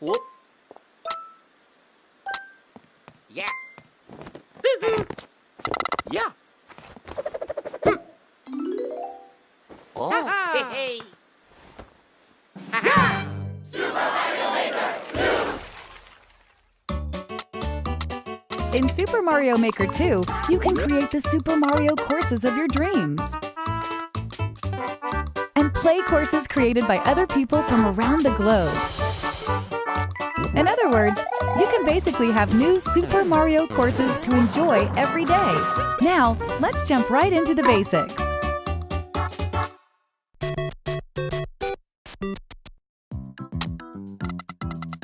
Whoop. Yeah. Woo-hoo. Yeah. Oh. Hey, hey. Ha-ha. In Super Mario Maker 2, you can create the Super Mario courses of your dreams. And play courses created by other people from around the globe. In other words, you can basically have new Super Mario courses to enjoy every day. Now, let's jump right into the basics.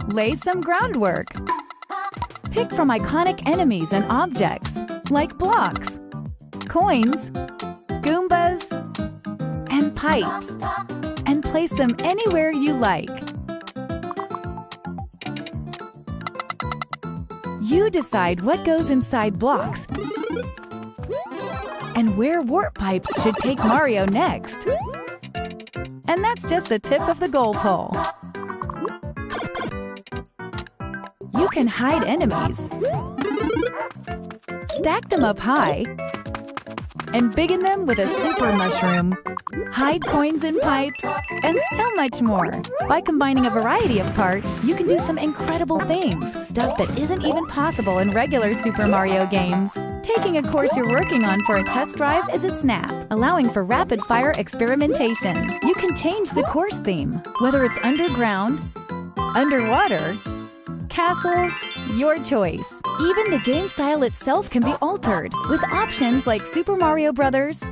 Lay some groundwork. Pick from iconic enemies and objects, like blocks, coins, Goombas, and pipes, and place them anywhere you like. You decide what goes inside blocks and where warp pipes should take Mario next. And that's just the tip of the goal pole. You can hide enemies, stack them up high, and biggin them with a super mushroom, hide coins in pipes, and so much more. By combining a variety of parts, you can do some incredible things, stuff that isn't even possible in regular Super Mario games. Taking a course you're working on for a test drive is a snap, allowing for rapid-fire experimentation. You can change the course theme, whether it's underground, underwater, castle, your choice. Even the game style itself can be altered with options like Super Mario Bros.,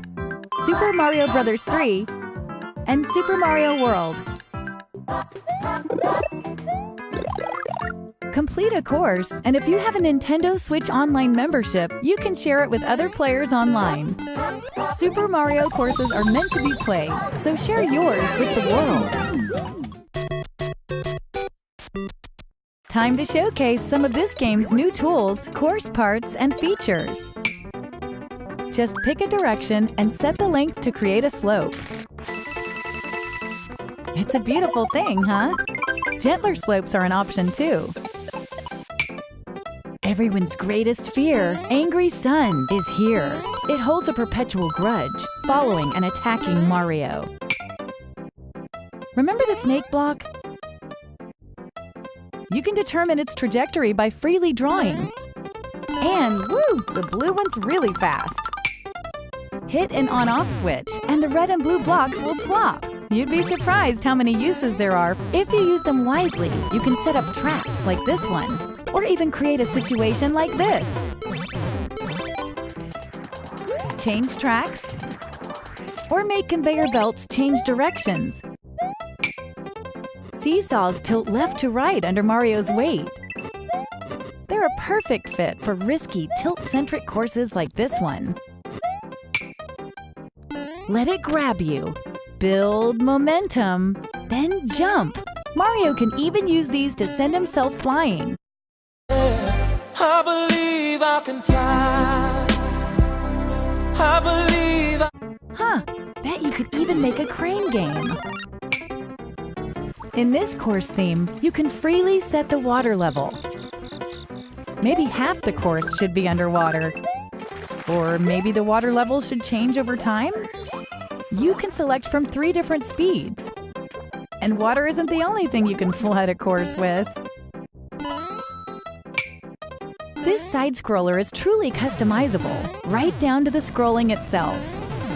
Super Mario Bros. 3, and Super Mario World. Complete a course, and if you have a Nintendo Switch Online membership, you can share it with other players online. Super Mario courses are meant to be played, so share yours with the world. Time to showcase some of this game's new tools, course parts, and features. Just pick a direction and set the length to create a slope. It's a beautiful thing, huh? Gentler slopes are an option too. Everyone's greatest fear, Angry Sun, is here. It holds a perpetual grudge, following and attacking Mario. Remember the snake block? You can determine its trajectory by freely drawing. And, woo, the blue one's really fast. Hit an on-off switch, and the red and blue blocks will swap. You'd be surprised how many uses there are. If you use them wisely, you can set up traps like this one, or even create a situation like this. Change tracks, or make conveyor belts change directions. Seesaws tilt left to right under Mario's weight. They're a perfect fit for risky, tilt-centric courses like this one. Let it grab you. Build momentum, then jump. Mario can even use these to send himself flying. I believe I can fly. I believe Huh, bet you could even make a crane game. In this course theme, you can freely set the water level. Maybe half the course should be underwater. Or maybe the water level should change over time? You can select from 3 different speeds. And water isn't the only thing you can flood a course with. This side-scroller is truly customizable, right down to the scrolling itself.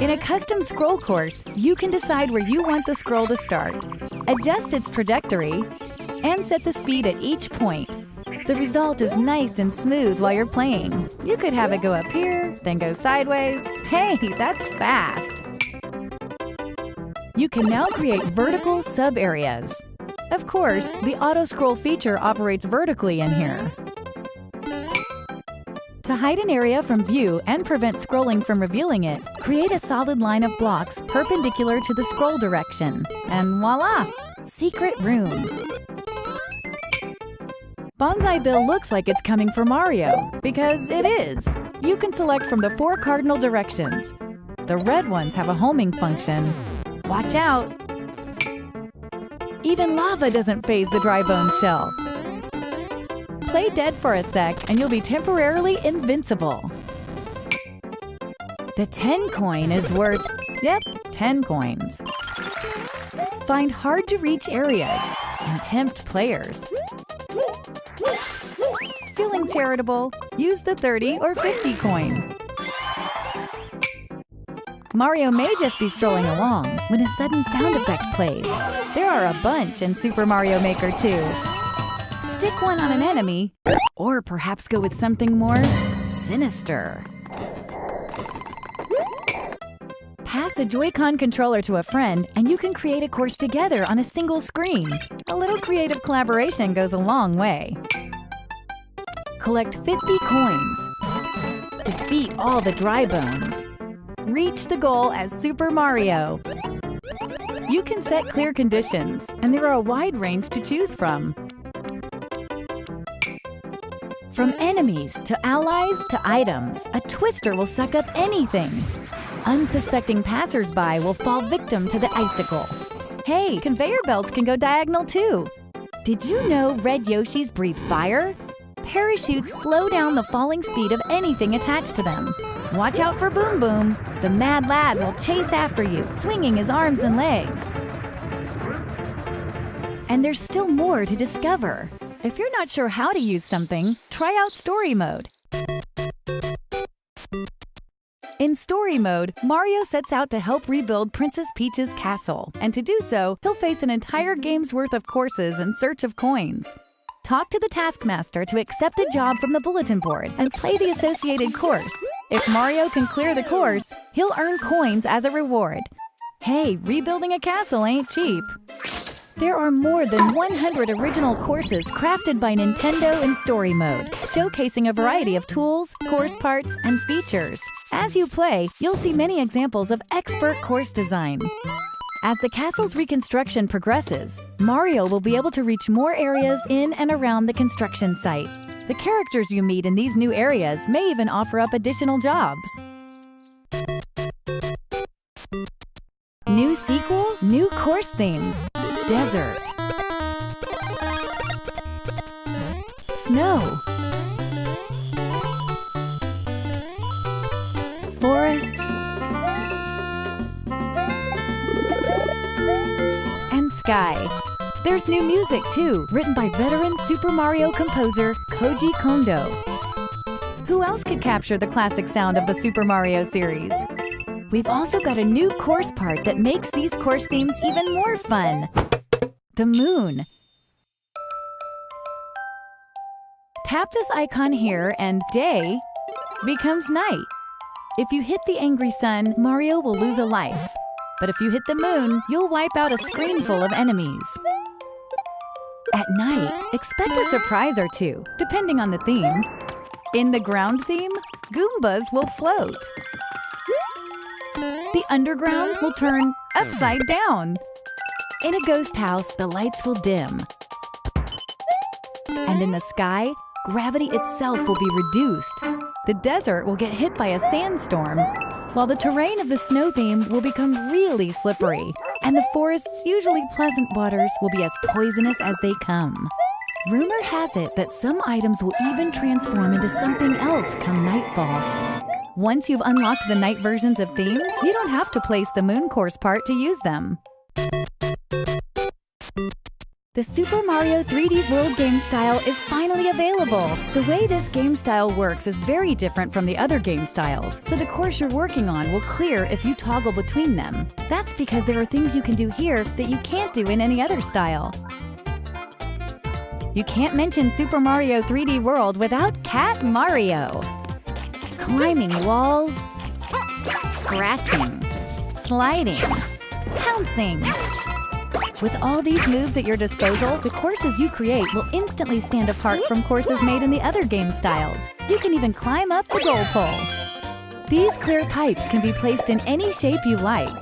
In a custom scroll course, you can decide where you want the scroll to start, adjust its trajectory, and set the speed at each point. The result is nice and smooth while you're playing. You could have it go up here, then go sideways. Hey, that's fast! You can now create vertical sub-areas. Of course, the auto-scroll feature operates vertically in here. To hide an area from view and prevent scrolling from revealing it, create a solid line of blocks perpendicular to the scroll direction. And voila! Secret room. Bonsai Bill looks like it's coming for Mario, because it is. You can select from the 4 cardinal directions. The red ones have a homing function. Watch out! Even lava doesn't faze the dry bone shell. Play dead for a sec and you'll be temporarily invincible. The 10 coin is worth, 10 coins. Find hard-to-reach areas and tempt players. Feeling charitable? Use the 30 or 50 coin. Mario may just be strolling along when a sudden sound effect plays. There are a bunch in Super Mario Maker 2. Stick one on an enemy, or perhaps go with something more sinister. Pass a Joy-Con controller to a friend and you can create a course together on a single screen. A little creative collaboration goes a long way. Collect 50 coins. Defeat all the dry bones. Reach the goal as Super Mario. You can set clear conditions, and there are a wide range to choose from. From enemies to allies to items, a twister will suck up anything. Unsuspecting passers-by will fall victim to the icicle. Hey, conveyor belts can go diagonal too. Did you know red Yoshis breathe fire? Parachutes slow down the falling speed of anything attached to them. Watch out for Boom Boom. The mad lad will chase after you, swinging his arms and legs. And there's still more to discover. If you're not sure how to use something, try out Story Mode. In Story Mode, Mario sets out to help rebuild Princess Peach's castle, and to do so, he'll face an entire game's worth of courses in search of coins. Talk to the Taskmaster to accept a job from the bulletin board and play the associated course. If Mario can clear the course, he'll earn coins as a reward. Hey, rebuilding a castle ain't cheap. There are more than 100 original courses crafted by Nintendo in Story Mode, showcasing a variety of tools, course parts, and features. As you play, you'll see many examples of expert course design. As the castle's reconstruction progresses, Mario will be able to reach more areas in and around the construction site. The characters you meet in these new areas may even offer up additional jobs. New sequel, new course themes. Desert. Snow. Forest. And sky. There's new music too, written by veteran Super Mario composer Koji Kondo. Who else could capture the classic sound of the Super Mario series? We've also got a new course part that makes these course themes even more fun. The moon. Tap this icon here and day becomes night. If you hit the angry sun, Mario will lose a life. But if you hit the moon, you'll wipe out a screen full of enemies. At night, expect a surprise or two, depending on the theme. In the ground theme, Goombas will float. The underground will turn upside down. In a ghost house, the lights will dim. And in the sky, gravity itself will be reduced. The desert will get hit by a sandstorm, while the terrain of the snow theme will become really slippery, and the forest's usually pleasant waters will be as poisonous as they come. Rumor has it that some items will even transform into something else come nightfall. Once you've unlocked the night versions of themes, you don't have to place the moon course part to use them. The Super Mario 3D World game style is finally available. The way this game style works is very different from the other game styles, so the course you're working on will clear if you toggle between them. That's because there are things you can do here that you can't do in any other style. You can't mention Super Mario 3D World without Cat Mario. Climbing walls, scratching, sliding, pouncing. With all these moves at your disposal, the courses you create will instantly stand apart from courses made in the other game styles. You can even climb up the goal pole. These clear pipes can be placed in any shape you like.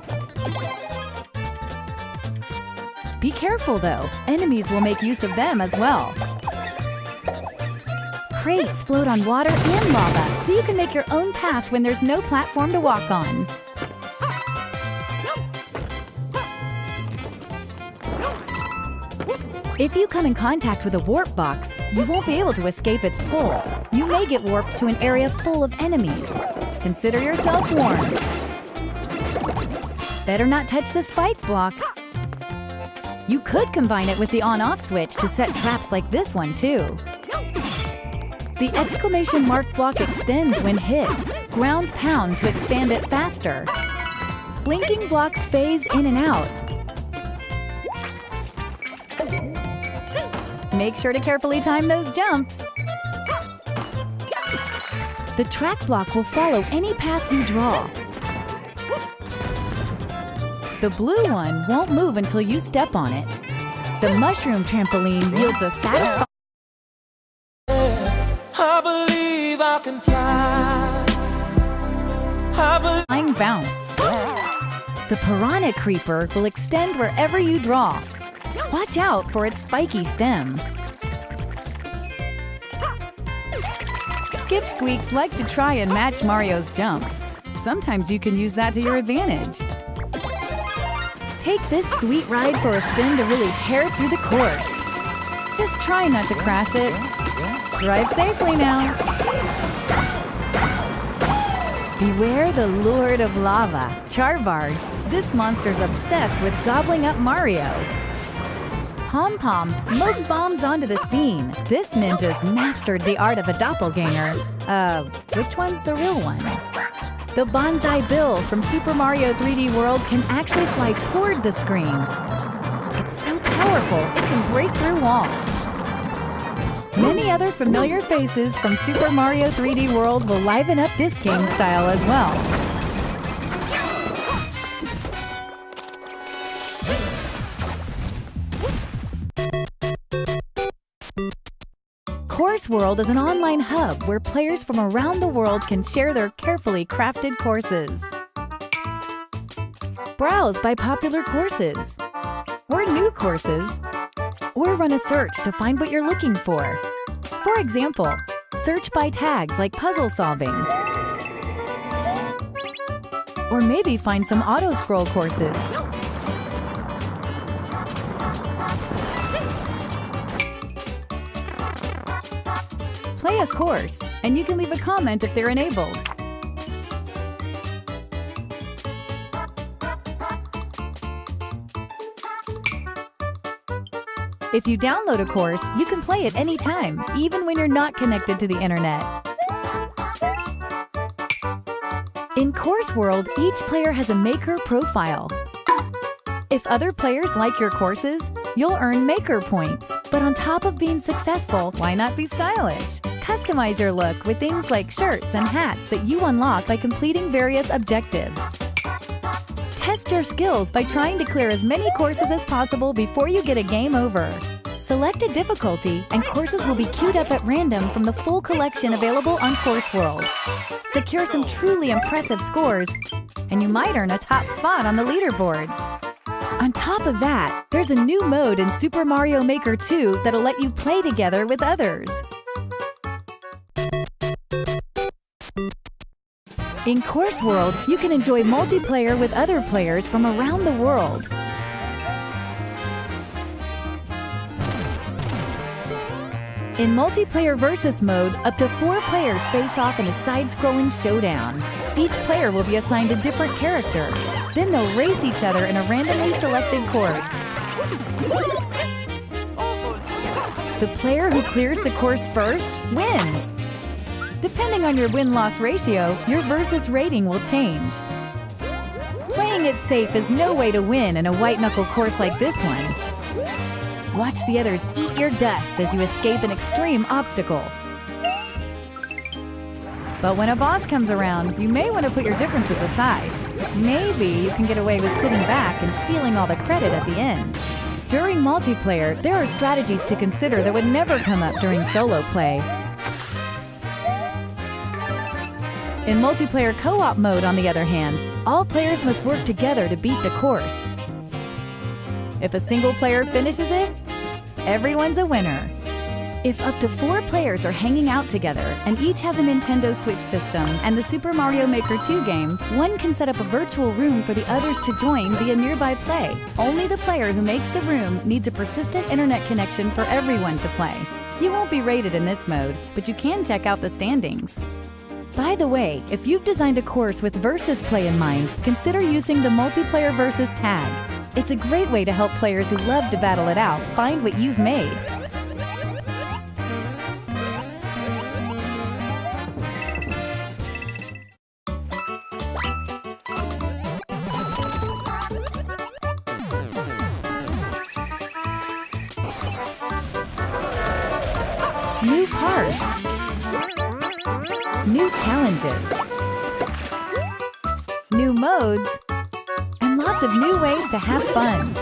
Be careful though, enemies will make use of them as well. Crates float on water and lava, so you can make your own path when there's no platform to walk on. If you come in contact with a warp box, you won't be able to escape its pull. You may get warped to an area full of enemies. Consider yourself warned. Better not touch the spike block. You could combine it with the on-off switch to set traps like this one too. The exclamation mark block extends when hit. Ground pound to expand it faster. Blinking blocks phase in and out. Make sure to carefully time those jumps. The track block will follow any path you draw. The blue one won't move until you step on it. The mushroom trampoline yields a satisfying I believe I can fly. bounce. The piranha creeper will extend wherever you draw. Watch out for its spiky stem. Skip Squeaks like to try and match Mario's jumps. Sometimes you can use that to your advantage. Take this sweet ride for a spin to really tear through the course. Just try not to crash it. Drive safely now. Beware the Lord of Lava, Charvard. This monster's obsessed with gobbling up Mario. Pom Pom smoke bombs onto the scene. This ninja's mastered the art of a doppelganger. Which one's the real one? The Banzai Bill from Super Mario 3D World can actually fly toward the screen. It's so powerful, it can break through walls. Many other familiar faces from Super Mario 3D World will liven up this game style as well. Course World is an online hub where players from around the world can share their carefully crafted courses. Browse by popular courses, or new courses, or run a search to find what you're looking for. For example, search by tags like puzzle solving. Or maybe find some auto-scroll courses. Play a course, and you can leave a comment if they're enabled. If you download a course, you can play it anytime, even when you're not connected to the internet. In Course World, each player has a maker profile. If other players like your courses, you'll earn maker points. But on top of being successful, why not be stylish? Customize your look with things like shirts and hats that you unlock by completing various objectives. Test your skills by trying to clear as many courses as possible before you get a game over. Select a difficulty, and courses will be queued up at random from the full collection available on Course World. Secure some truly impressive scores, and you might earn a top spot on the leaderboards. On top of that, there's a new mode in Super Mario Maker 2 that'll let you play together with others. In Course World, you can enjoy multiplayer with other players from around the world. In multiplayer versus mode, up to 4 players face off in a side-scrolling showdown. Each player will be assigned a different character. Then they'll race each other in a randomly selected course. The player who clears the course first wins. Depending on your win-loss ratio, your versus rating will change. Playing it safe is no way to win in a white-knuckle course like this one. Watch the others eat your dust as you escape an extreme obstacle. But when a boss comes around, you may want to put your differences aside. Maybe you can get away with sitting back and stealing all the credit at the end. During multiplayer, there are strategies to consider that would never come up during solo play. In multiplayer co-op mode, on the other hand, all players must work together to beat the course. If a single player finishes it, everyone's a winner. If up to 4 players are hanging out together and each has a Nintendo Switch system and the Super Mario Maker 2 game, one can set up a virtual room for the others to join via nearby play. Only the player who makes the room needs a persistent internet connection for everyone to play. You won't be rated in this mode, but you can check out the standings. By the way, if you've designed a course with Versus Play in mind, consider using the Multiplayer Versus tag. It's a great way to help players who love to battle it out find what you've made. New parts, new challenges, new modes, and lots of new ways to have fun.